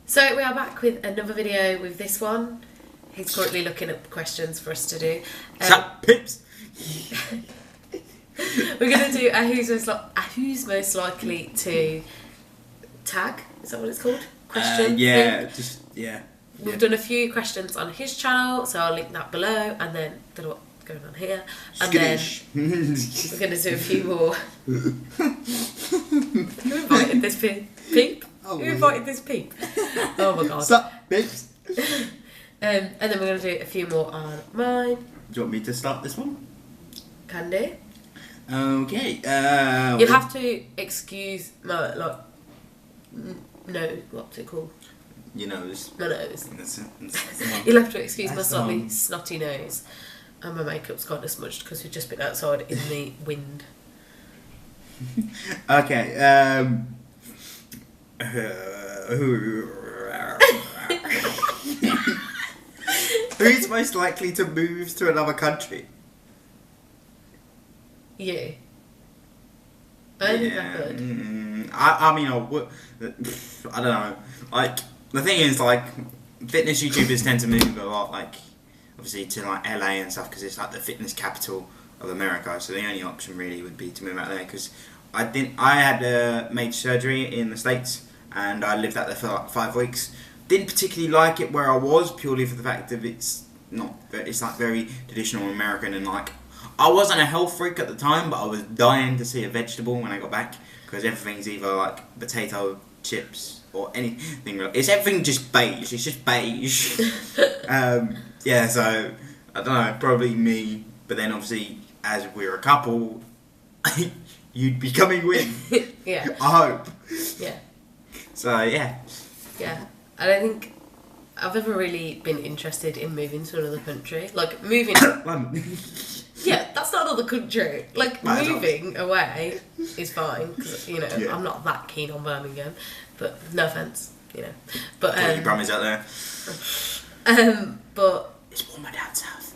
So we are back with another video with this one. He's currently looking up questions for us to do. Pips! We're going to do a who's most likely to tag. Is that what it's called? Question? We've done a few questions on his channel, so I'll link that below, and then don't know what's going on here. And then we're going to do a few more. Who invited this peep? Oh, Who invited this peep? Oh my god. Sup, peeps? And then we're going to do a few more on mine. Do you want me to start this one? Can do. Okay. You'll have to excuse my, what's it called? Your nose. My nose. That's You'll have to excuse my slightly snotty nose. And my makeup's kind of smudged because we've just been outside in the wind. Okay. Who's most likely to move to another country? You. I don't think that could. I don't know. Like, the thing is, like, fitness YouTubers tend to move a lot, like, obviously to, like, LA and stuff, because it's, like, the fitness capital of America, so the only option really would be to move out there, because I had major surgery in the States, and I lived out there for, like, 5 weeks. Didn't particularly like it where I was, purely for the fact that it's like, very traditional American, and, like, I wasn't a health freak at the time, but I was dying to see a vegetable when I got back, because everything's either like potato chips or anything. It's everything just beige. It's just beige. Yeah, so I don't know, probably me. But then obviously, as we're a couple, you'd be coming with. Yeah. I hope. Yeah. So yeah. Yeah. I don't think I've ever really been interested in moving to another country. Like moving. London. Yeah, that's not another country. Like, moving away is fine, because, you know, I'm not that keen on Birmingham, but no offence, you know. But, Got your brummies out there. But... It's warmer down south.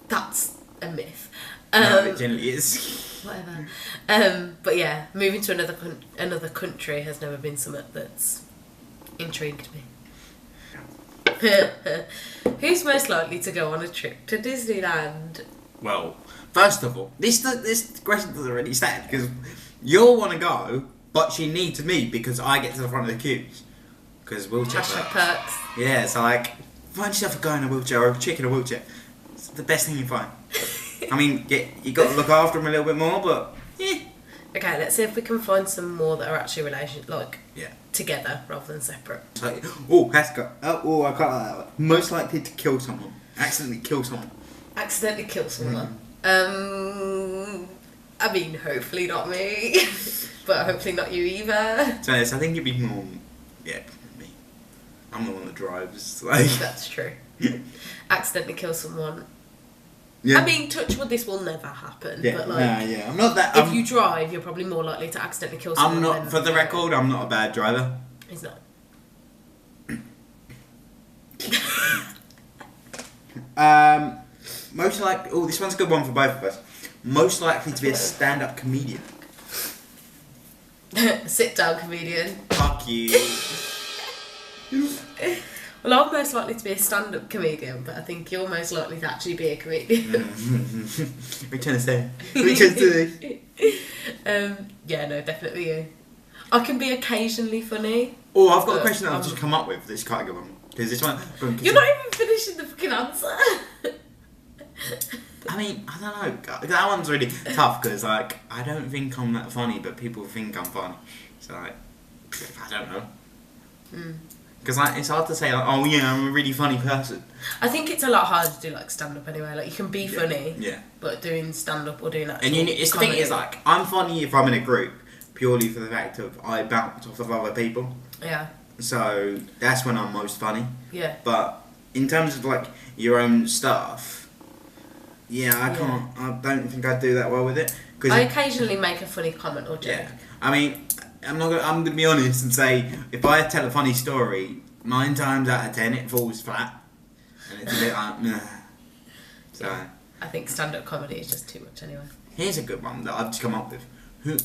That's a myth. No, it generally is. Whatever. But yeah, moving to another country has never been something that's intrigued me. Who's most likely to go on a trip to Disneyland? Well, first of all, this question doesn't really stand, because you'll want to go, but she needs me because I get to the front of the queues. Because wheelchair perks. Yeah, so like, find yourself a guy in a wheelchair or a chick in a wheelchair. It's the best thing you find. I mean, you got to look after them a little bit more, but yeah. Okay, let's see if we can find some more that are actually together rather than separate. It's like, I can't like that one. Most likely to kill someone. Accidentally kill someone. Accidentally kill someone. I mean, hopefully not me, but hopefully not you either. To be honest, I think it'd be more, me. I'm the one that drives. Like that's true. Accidentally kill someone. Yeah. I mean, touch wood, this will never happen. Yeah, but like, I'm not that. If you drive, you're probably more likely to accidentally kill someone. I'm not. For the record, I'm not a bad driver. He's not. Most likely. Oh, this one's a good one for both of us. Most likely to be a stand-up comedian. Sit-down comedian. Fuck you. Well, I'm most likely to be a stand-up comedian, but I think you're most likely to actually be a comedian. What are you trying to say? What are you trying to say? Yeah, no, definitely you. I can be occasionally funny. Oh, I've got a question that I've just come up with. This is quite a good one. Because this one... You're not even finishing the fucking answer. I mean, I don't know. That one's really tough, because, like, I don't think I'm that funny, but people think I'm funny. So, like, I don't know. Because like, it's hard to say, like, oh yeah, I'm a really funny person. I think it's a lot harder to do like stand-up anyway. Like, you can be funny, but doing stand-up or doing actual and it's the thing is, like, I'm funny if I'm in a group, purely for the fact of I bounce off of other people. Yeah. So that's when I'm most funny. Yeah. But in terms of like your own stuff, I can't. I don't think I do that well with it. I occasionally make a funny comment or joke. Yeah. I mean, I'm gonna be honest and say, if I tell a funny story, 9 times out of 10 it falls flat, and it's a bit like, nah. So I think stand-up comedy is just too much anyway. Here's a good one that I've just come up with.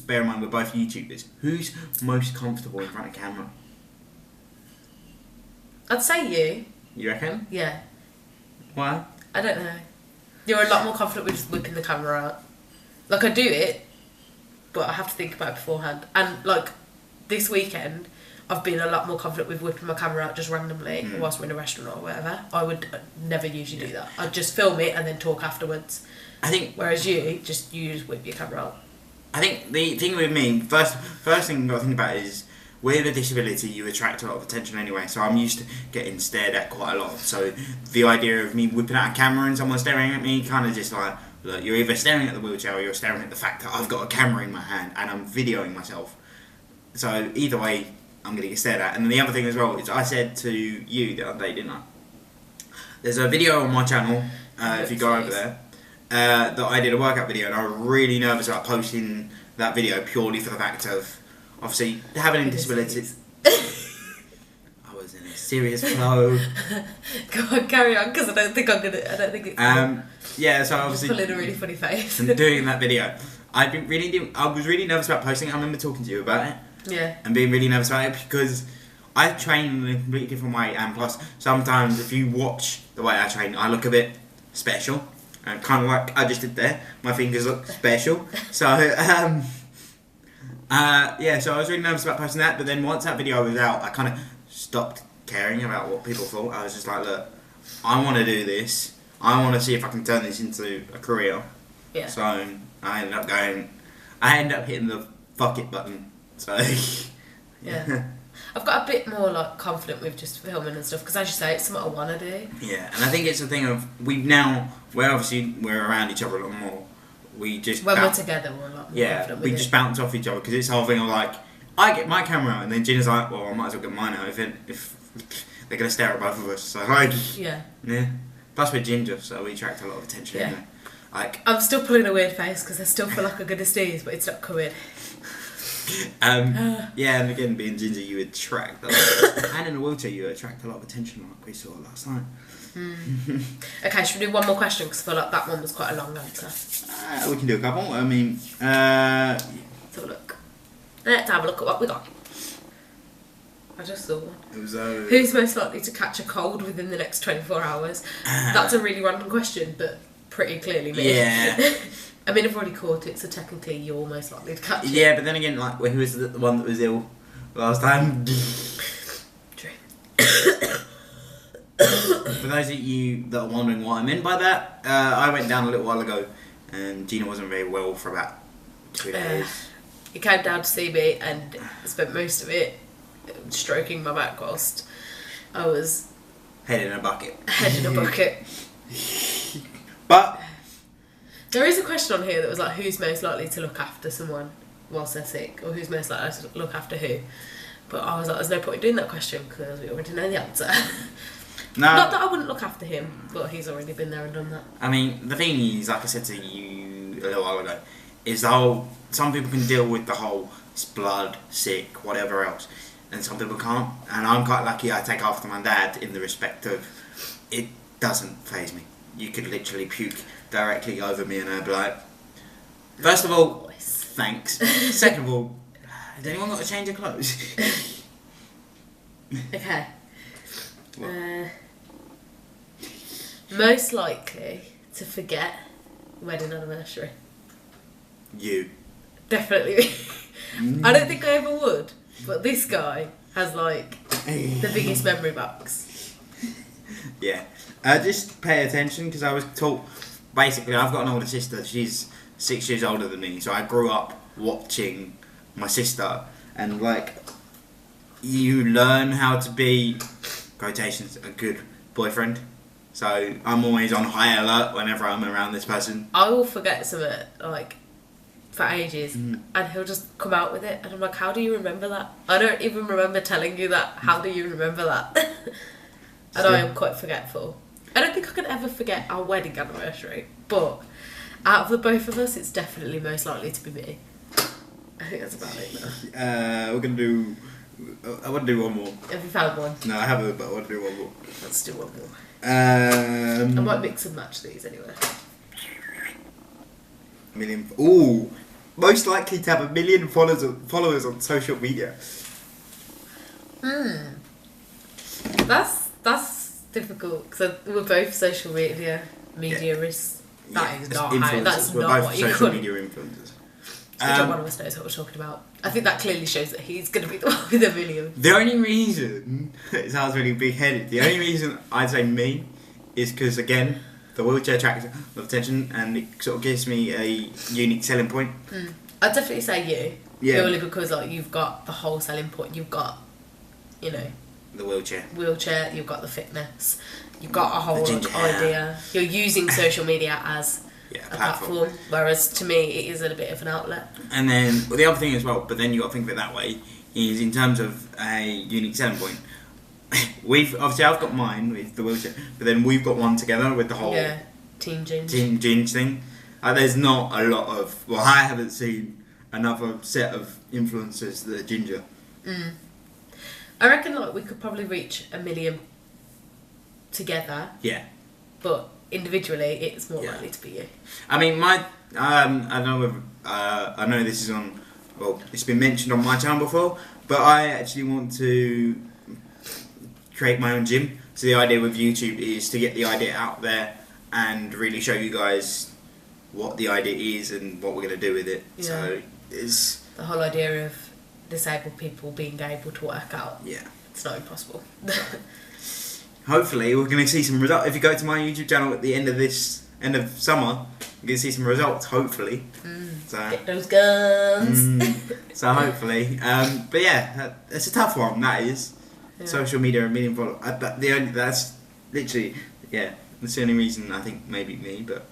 Bear in mind we're both YouTubers. Who's most comfortable in front of camera? I'd say you. You reckon? Yeah. Why? I don't know. You're a lot more confident with just whipping the camera out. Like, I do it, but I have to think about it beforehand. And, like, this weekend, I've been a lot more confident with whipping my camera out just randomly whilst we're in a restaurant or whatever. I would never usually do that. I'd just film it and then talk afterwards. I think... Whereas you just whip your camera out. I think the thing with me, first thing you've got to think about is, with a disability, you attract a lot of attention anyway, so I'm used to getting stared at quite a lot. So the idea of me whipping out a camera and someone staring at me, kind of just like, look, you're either staring at the wheelchair or you're staring at the fact that I've got a camera in my hand and I'm videoing myself. So either way, I'm going to get stared at. And the other thing as well is I said to you the other day, didn't I? There's a video on my channel, if you go over there, that I did a workout video, and I was really nervous about posting that video purely for the fact of, obviously, having a disability. I was in a serious flow. Go on, carry on, because I don't think it's... yeah, so obviously... Just pulling a really funny face. And doing that video. I was really nervous about posting it. I remember talking to you about it. Yeah. And being really nervous about it because I train in a completely different way, and plus, sometimes if you watch the way I train, I look a bit special. Kind of like I just did there. My fingers look special. So, yeah, so I was really nervous about posting that, but then once that video was out, I kind of stopped caring about what people thought. I was just like, look, I want to do this. I want to see if I can turn this into a career. Yeah. So I ended up hitting the fuck it button. So, yeah. I've got a bit more like confident with just filming and stuff because, as you say, it's something I want to do. Yeah, and I think it's a thing of we're around each other a lot more. We just when we're together, we're a lot more confident. We just bounce off each other because it's the whole thing of like I get my camera out and then Ginge's like, well, I might as well get mine out if they're gonna stare at both of us. So like, yeah. Plus we're ginger, so we attract a lot of attention. Yeah. Anyway. Like I'm still pulling a weird face because I still feel like I'm gonna sneeze, but it's not coming. Yeah, and again, being ginger, you attract a lot and in a wheelchair, you attract a lot of attention, like we saw last night. Okay, should we do one more question? Because I feel like that one was quite a long answer. We can do a couple. I mean, let's have a look. Let's have a look at what we got. I just saw one. It was, who's most likely to catch a cold within the next 24 hours? That's a really random question, but pretty clearly me. Yeah. I mean, I've already caught it, so technically you're most likely to catch it. Yeah, but then again, like, who was the one that was ill last time? True. For those of you that are wondering what I meant by that, I went down a little while ago, and Gina wasn't very well for about 2 days. He came down to see me and spent most of it stroking my back whilst I was... Head in a bucket. Head in a bucket. But... There is a question on here that was like, who's most likely to look after someone whilst they're sick, or who's most likely to look after who? But I was like, there's no point in doing that question because we already know the answer. No. Not that I wouldn't look after him, but he's already been there and done that. I mean, the thing is, like I said to you a little while ago, is the whole, some people can deal with the whole it's blood, sick, whatever else, and some people can't. And I'm quite lucky I take after my dad in the respect of it doesn't faze me. You could literally puke directly over me and I'd be like, first of all, thanks. Second of all, has anyone got to change their clothes? Okay. Most likely to forget wedding anniversary. You. Definitely. I don't think I ever would, but this guy has like the biggest memory box. Yeah. Just pay attention because I was taught, basically I've got an older sister, she's 6 years older than me, so I grew up watching my sister and like you learn how to be, quotations, a good boyfriend. So I'm always on high alert whenever I'm around this person. I will forget something like for ages and he'll just come out with it and I'm like, how do you remember that? I don't even remember telling you that. How do you remember that? And I am quite forgetful. I don't think I could ever forget our wedding anniversary, but out of the both of us, it's definitely most likely to be me. I think that's about it now. We're going to do... I want to do one more. Have you found one? No, I haven't, but I want to do one more. Let's do one more. I might mix and match these anyway. Million. Ooh, most likely to have 1 million followers on social media. That's difficult because we're both social mediaists. That is not how. That's not what you call media influencers. One of us knows what we're talking about. I think that clearly shows that he's going to be the one with a million. The only reason it sounds really big-headed. The only reason I'd say me is because again, the wheelchair attracts a lot of attention, and it sort of gives me a unique selling point. I'd definitely say you. Yeah. Purely because like you've got the whole selling point. You've got, you know, the wheelchair. You've got the fitness. You've got a whole idea. You're using social media as a platform, whereas to me it is a bit of an outlet. And then the other thing as well, but then you got to think of it that way, is in terms of a unique selling point. I've got mine with the wheelchair, but then we've got one together with the whole Team Ginge. Team Ginge thing. There's not a lot of. Well, I haven't seen another set of influencers that are ginger. I reckon like we could probably reach 1 million together. Yeah. But individually, it's more likely to be you. I mean, I know this is on. Well, it's been mentioned on my channel before, but I actually want to create my own gym. So the idea with YouTube is to get the idea out there and really show you guys what the idea is and what we're going to do with it. Yeah. So it's the whole idea of disabled people being able to work out. Yeah. It's not impossible. Hopefully we're going to see some results. If you go to my YouTube channel at the end of summer, you're going to see some results, hopefully. So, get those guns. So hopefully. But yeah, it's a tough one, that is. Yeah. Social media, 1 million followers. That's literally, that's the only reason I think maybe me, but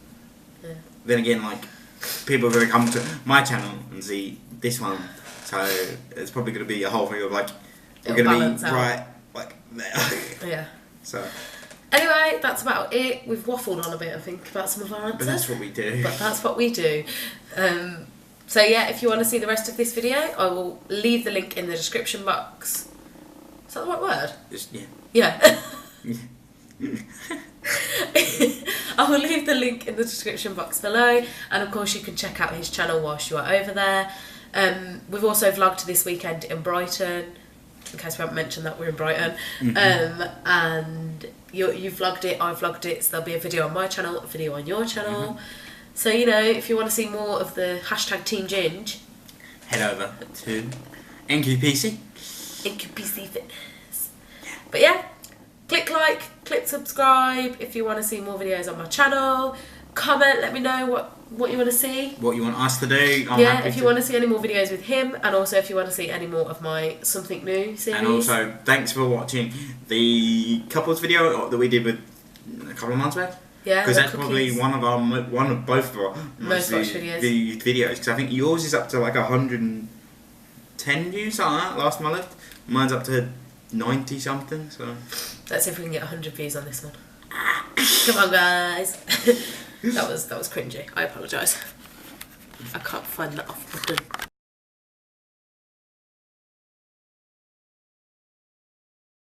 then again, like, people are going to come to my channel and see this one, so it's probably going to be a whole thing of like, we're going to be right, like, there. Yeah. So. Anyway, that's about it. We've waffled on a bit, I think, about some of our answers. But that's what we do. So yeah, if you want to see the rest of this video, I will leave the link in the description box. Is that the right word? Yeah. I will leave the link in the description box below, and of course you can check out his channel whilst you are over there. We've also vlogged this weekend in Brighton, in case we haven't mentioned that we're in Brighton. And you vlogged it, I vlogged it, so there'll be a video on my channel, a video on your channel. So, you know, if you want to see more of the hashtag Team Ginge, head over to NQPC Fitness. But yeah, click like, click subscribe if you want to see more videos on my channel. Comment, let me know what you want to see. What you want us to do. If you want to see any more videos with him, and also if you want to see any more of my Something New series. And also, thanks for watching the couples video that we did with a couple of months back. Yeah, because that's probably one of both of our most watched videos. Because I think yours is up to like 110 views, something like that. Last time I looked, mine's up to 90 something. So let's see if we can get 100 views on this one. Come on, guys. That was cringy. I apologise. I can't find that off button.